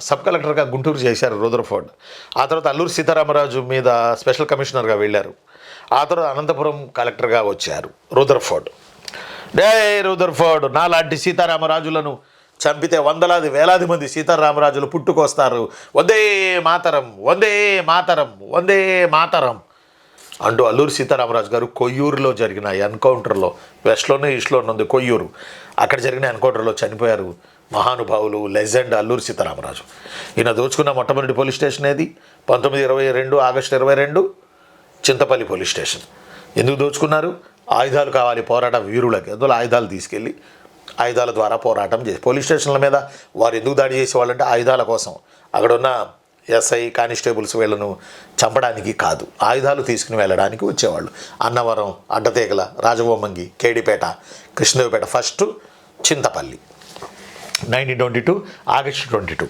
Sub కలెక్టర్గా గుంటూరు చేశారు Rutherford. ఆ తర్వాత అల్లూరు సీతారామరాజు మీద స్పెషల్ కమిషనర్గా వెళ్ళారు. ఆ తర్వాత అనంతపురం కలెక్టర్గా వచ్చారు రూదర్ఫోర్డ్. డే రూదర్ఫోర్డ్, నాలాంటి సీతారామరాజులను చంపితే వందలాది వేలాది మంది సీతారామరాజులు పుట్టుకొస్తారు. వందే మాతరం, వందే మాతరం, వందే మాతరం అంటూ అల్లూరు సీతారామరాజు గారు కొయ్యూరులో జరిగిన ఎన్కౌంటర్లో, వెస్ట్లోనే ఈస్ట్లోనే ఉంది కొయ్యూరు, అక్కడ జరిగిన ఎన్కౌంటర్లో చనిపోయారు మహానుభావులు, లెజెండ్ అల్లూరు సీతారామరాజు. ఈయన దోచుకున్న మొట్టమొదటి పోలీస్ స్టేషన్ ఏది? 1922 ఆగస్టు 22 చింతపల్లి పోలీస్ స్టేషన్. ఎందుకు దోచుకున్నారు? ఆయుధాలు కావాలి పోరాట వీరులకి. అందులో ఆయుధాలు తీసుకెళ్ళి ఆయుధాల ద్వారా పోరాటం చేసి, పోలీస్ స్టేషన్ల మీద వారు ఎందుకు దాడి చేసేవాళ్ళంటే ఆయుధాల కోసం. అక్కడున్న ఎస్ఐ కానిస్టేబుల్స్ వీళ్ళను చంపడానికి కాదు, ఆయుధాలు తీసుకుని వెళ్ళడానికి వచ్చేవాళ్ళు. అన్నవరం, అడ్డతీగల, రాజబొమ్మంగి, కేడిపేట, కృష్ణదేవపేట, ఫస్ట్ చింతపల్లి. 1922 ఆగస్టు 22